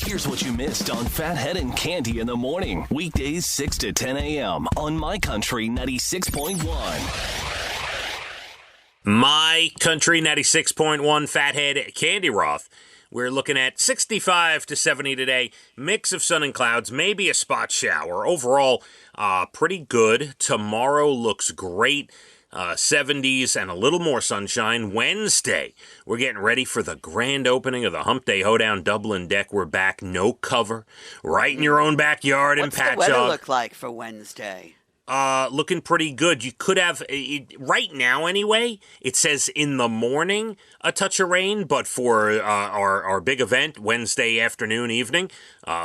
Here's what you missed on Phathead and Cande in the morning. Weekdays 6 to 10 a.m. on My Country 96.1. My Country 96.1 Phathead, Cande Roth. We're looking at 65 to 70 today. Mix of sun and clouds, maybe a spot shower. Overall, pretty good. Tomorrow looks great. 70s and a little more sunshine. Wednesday, we're getting ready for the grand opening of the Hump Day Hoedown Dublin deck. We're back, no cover, right in your own backyard in Patchogue. What's the weather look like for Wednesday? Looking pretty good. You could have, right now anyway, it says in the morning a touch of rain, but for our big event, Wednesday afternoon, evening,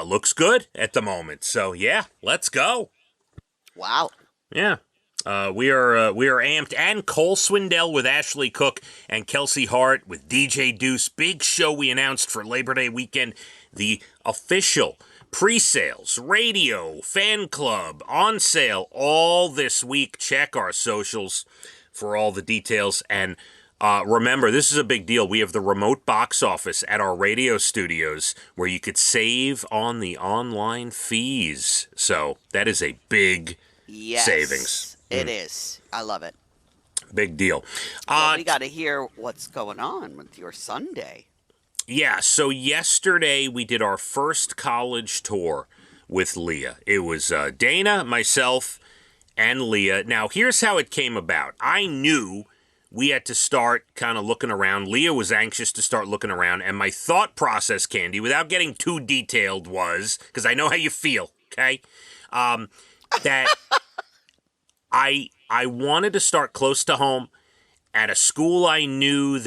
looks good at the moment. So, yeah, let's go. Wow. Yeah. We are amped, and Cole Swindell with Ashley Cook and Kelsey Hart with DJ Deuce. Big show we announced for Labor Day weekend. The official pre-sales, radio, fan club, on sale all this week. Check our socials for all the details. And remember, this is a big deal. We have the remote box office at our radio studios where you could save on the online fees. So that is a big savings. It is. I love it. Big deal. Well, we got to hear what's going on with your Sunday. Yeah, so yesterday we did our first college tour with Leah. It was Dana, myself, and Leah. Now, here's how it came about. I knew we had to start kind of looking around. Leah was anxious to start looking around, and my thought process, Cande, without getting too detailed, was, because I know how you feel, okay, that I wanted to start close to home at a school I knew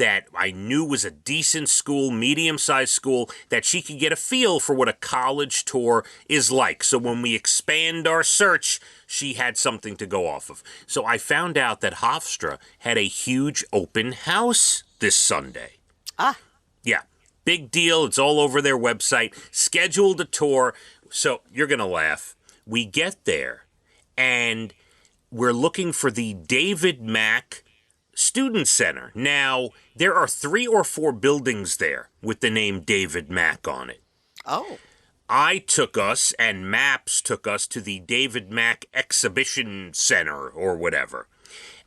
was a decent school, medium-sized school, that she could get a feel for what a college tour is like. So when we expand our search, she had something to go off of. So I found out that Hofstra had a huge open house this Sunday. Yeah, big deal. It's all over their website. Scheduled a tour. So you're going to laugh. We get there, and we're looking for the David Mack Student Center. Now, there are 3 or 4 buildings there with the name David Mack on it. Oh. I took us, and Maps took us, to the David Mack Exhibition Center or whatever.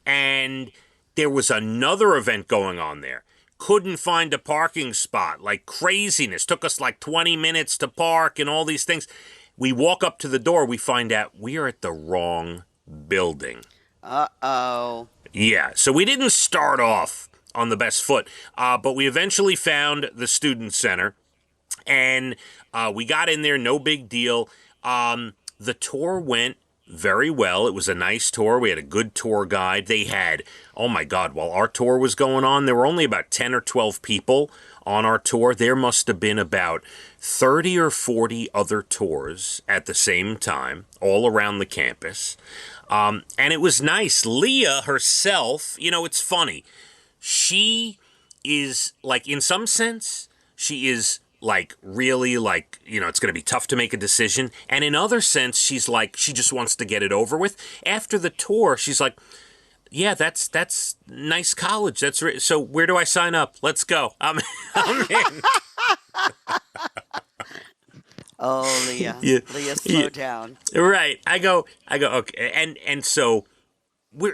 And there was another event going on there. Couldn't find a parking spot, like craziness. Took us like 20 minutes to park and all these things. We walk up to the door, we find out we are at the wrong building. Uh-oh. Yeah, so we didn't start off on the best foot, but we eventually found the Student Center, and we got in there, no big deal. The tour went very well. It was a nice tour. We had a good tour guide. They had, oh my God, while our tour was going on, there were only about 10 or 12 people on our tour. There must have been about 30 or 40 other tours at the same time, all around the campus. And it was nice. Leah herself, it's funny. She is, like, in some sense, she is, like, really, like, it's going to be tough to make a decision. And in other sense, she's like, she just wants to get it over with. After the tour, she's like, yeah, that's nice college. So where do I sign up? Let's go. I'm in. Oh, Leah. Yeah. Leah, slow down. Right. I go, okay. And so,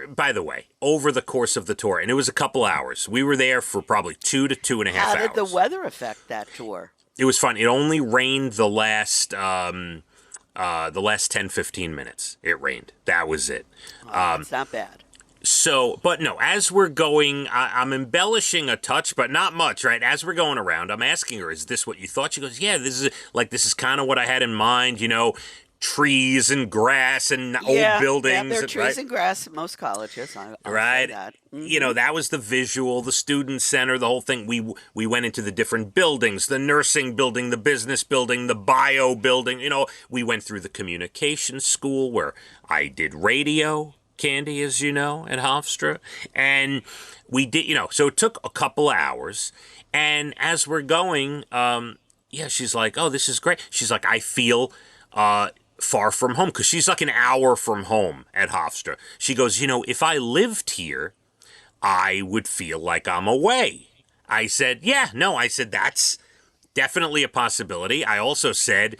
by the way, over the course of the tour, and it was a couple hours, we were there for probably 2 to 2.5 hours. How did the weather affect that tour? It was fun. It only rained the last 10, 15 minutes. It rained. That was it. It's not bad. So, but no, as we're going, I'm embellishing a touch, but not much, right? As we're going around, I'm asking her, is this what you thought? She goes, yeah, this is kind of what I had in mind, trees and grass and old buildings. Yeah, there are trees and grass at most colleges. I'll right. Say that. Mm-hmm. That was the visual, the student center, the whole thing. We went into the different buildings, the nursing building, the business building, the bio building. We went through the communication school where I did radio, Cande, as you know, at Hofstra. And we did, so it took a couple hours. And as we're going, she's like, oh, this is great. She's like, I feel far from home, because she's like an hour from home at Hofstra. She goes, if I lived here, I would feel like I'm away. I said, that's definitely a possibility. I also said,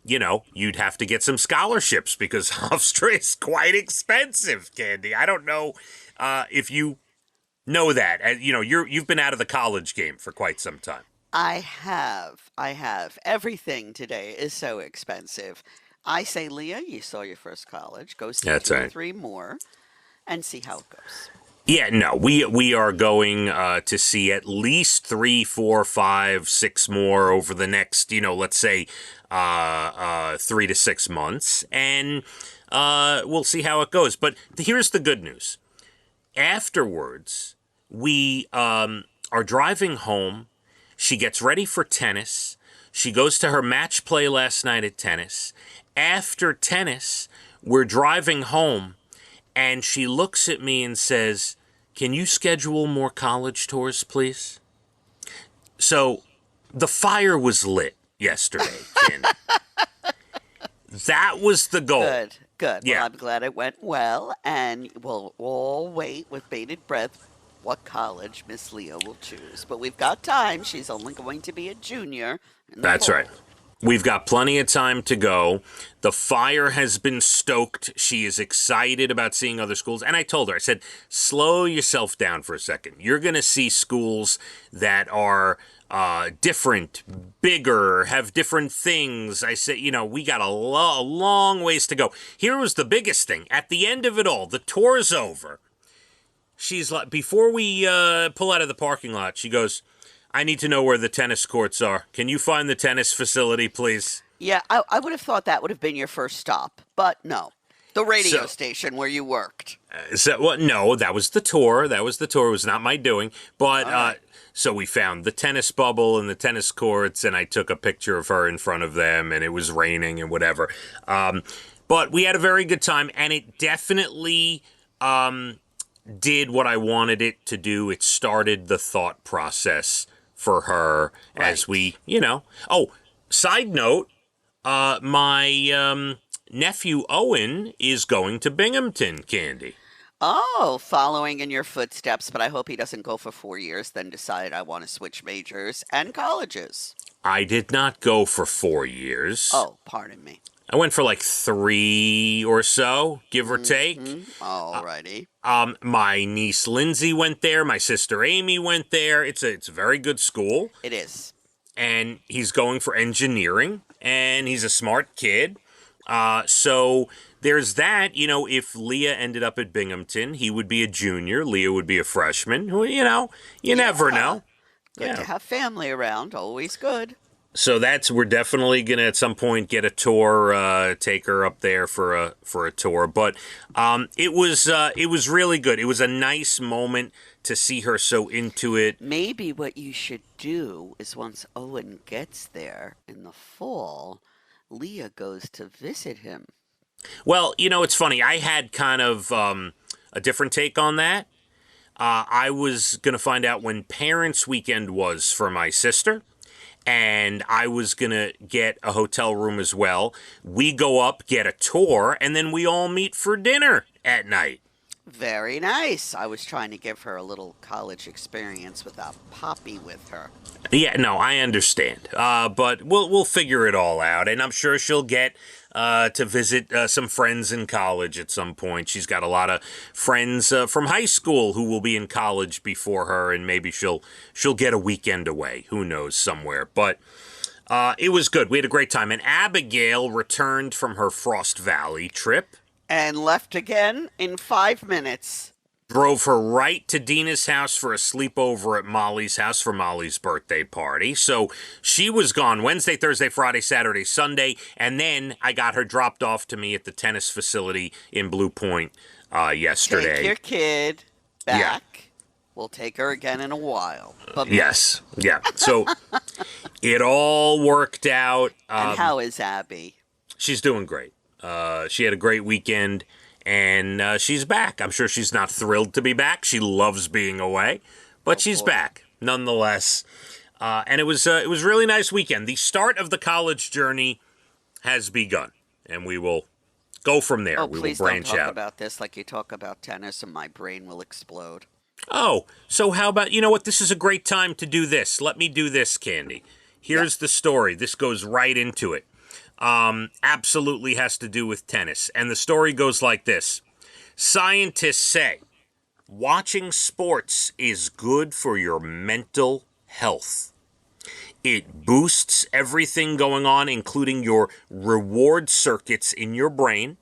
you'd have to get some scholarships because Hofstra is quite expensive, Cande. I don't know if you know that. You've been out of the college game for quite some time. I have. I have. Everything today is so expensive. I say, Leah, you saw your first college. Go see That's two or right. three more and see how it goes. Yeah, no, we are going to see at least 3, 4, 5, 6 more over the next, let's say 3 to 6 months, and we'll see how it goes. But here's the good news. Afterwards, we are driving home. She gets ready for tennis. She goes to her match play last night at tennis. After tennis, we're driving home, and she looks at me and says, "Can you schedule more college tours, please?" So the fire was lit yesterday, Ken. That was the goal. Good, good. Yeah. Well, I'm glad it went well, and we'll all wait with bated breath what college Miss Leah will choose. But we've got time. She's only going to be a junior in the That's fall. right. We've got plenty of time to go. The fire has been stoked. She is excited about seeing other schools. And I told her, I said, slow yourself down for a second. You're going to see schools that are different, bigger, have different things. I said, we got a long ways to go. Here was the biggest thing. At the end of it all, the tour's over. She's like, before we pull out of the parking lot, she goes, "I need to know where the tennis courts are. Can you find the tennis facility, please?" Yeah, I would have thought that would have been your first stop, but no. The radio station where you worked. No, that was the tour. That was the tour. It was not my doing. But right. so we found the tennis bubble and the tennis courts, and I took a picture of her in front of them, and it was raining and whatever. But we had a very good time, and it definitely did what I wanted it to do. It started the thought process for her as we, Oh, side note, my nephew Owen is going to Binghamton, Cande. Oh, following in your footsteps, but I hope he doesn't go for 4 years, then decide I want to switch majors and colleges. I did not go for 4 years. Oh, pardon me. I went for like 3 or so, give or take. Alrighty. My niece Lindsay went there. My sister Amy went there. It's a very good school. It is. And he's going for engineering, and he's a smart kid. So there's that. If Leah ended up at Binghamton, he would be a junior. Leah would be a freshman. You never know. Good to have family around. Always good. So we're definitely gonna at some point get a tour, take her up there for a tour. But it was really good. It was a nice moment to see her so into it. Maybe what you should do is once Owen gets there in the fall, Leah goes to visit him. Well, it's funny. I had kind of a different take on that. I was gonna find out when Parents' Weekend was for my sister. And I was going to get a hotel room as well. We go up, get a tour, and then we all meet for dinner at night. Very nice. I was trying to give her a little college experience without Poppy with her. Yeah, no, I understand. But we'll figure it all out. And I'm sure she'll get to visit some friends in college at some point. She's got a lot of friends from high school who will be in college before her, and maybe she'll get a weekend away. Who knows, somewhere. But it was good. We had a great time. And Abigail returned from her Frost Valley trip. And left again in 5 minutes. Drove her right to Dina's house for a sleepover at Molly's house for Molly's birthday party. So she was gone Wednesday, Thursday, Friday, Saturday, Sunday. And then I got her dropped off to me at the tennis facility in Blue Point yesterday. Take your kid back. Yeah. We'll take her again in a while. Yes. Yeah. So it all worked out. And how is Abby? She's doing great. She had a great weekend, and she's back. I'm sure she's not thrilled to be back. She loves being away, but she's back nonetheless. And it was a really nice weekend. The start of the college journey has begun, and we will go from there. Oh, we please will branch don't talk out about this like you talk about tennis, and my brain will explode. Oh, so how about, you know what? This is a great time to do this. Let me do this, Cande. Here's the story. This goes right into it. Absolutely has to do with tennis. And the story goes like this. Scientists say watching sports is good for your mental health. It boosts everything going on, including your reward circuits in your brain.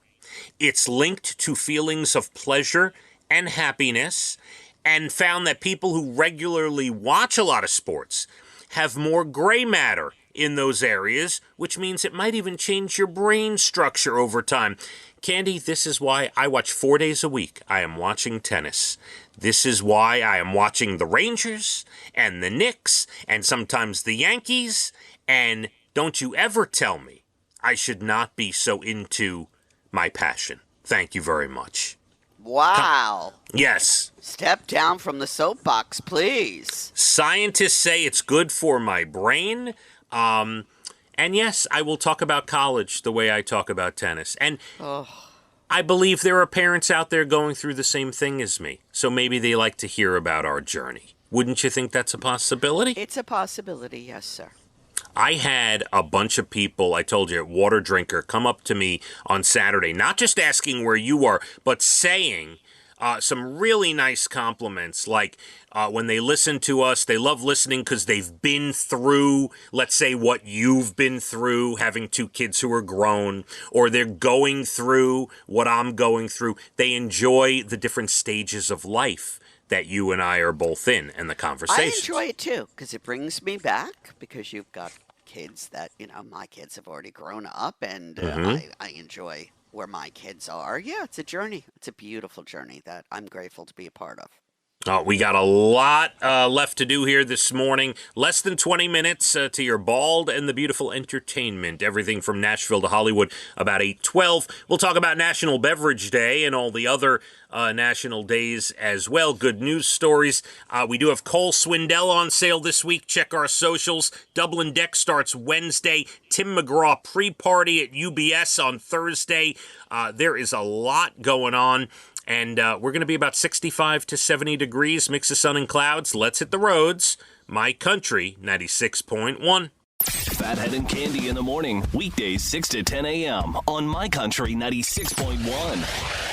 It's linked to feelings of pleasure and happiness, and found that people who regularly watch a lot of sports have more gray matter in those areas, which means it might even change your brain structure over time. Cande, this is why I watch 4 days a week. I am watching tennis. This is why I am watching the Rangers and the Knicks and sometimes the Yankees. And don't you ever tell me I should not be so into my passion. Thank you very much. Wow. Yes. Step down from the soapbox, please. Scientists say it's good for my brain. And yes, I will talk about college the way I talk about tennis. And I believe there are parents out there going through the same thing as me. So maybe they like to hear about our journey. Wouldn't you think that's a possibility? It's a possibility, yes, sir. I had a bunch of people, I told you, at Water Drinker, come up to me on Saturday, not just asking where you are, but saying some really nice compliments, like when they listen to us, they love listening because they've been through, let's say, what you've been through, having 2 kids who are grown, or they're going through what I'm going through. They enjoy the different stages of life that you and I are both in, and the conversation. I enjoy it too, because it brings me back, because you've got kids that, my kids have already grown up, and I enjoy where my kids are. Yeah, it's a journey. It's a beautiful journey that I'm grateful to be a part of. We got a lot left to do here this morning. Less than 20 minutes to your Bald and the Beautiful entertainment. Everything from Nashville to Hollywood, about 8:12. We'll talk about National Beverage Day and all the other national days as well. Good news stories. We do have Cole Swindell on sale this week. Check our socials. Dublin Deck starts Wednesday. Tim McGraw pre-party at UBS on Thursday. There is a lot going on. And we're going to be about 65 to 70 degrees, mix of sun and clouds. Let's hit the roads. My Country 96.1. Phathead and Cande in the morning, weekdays 6 to 10 a.m. on My Country 96.1.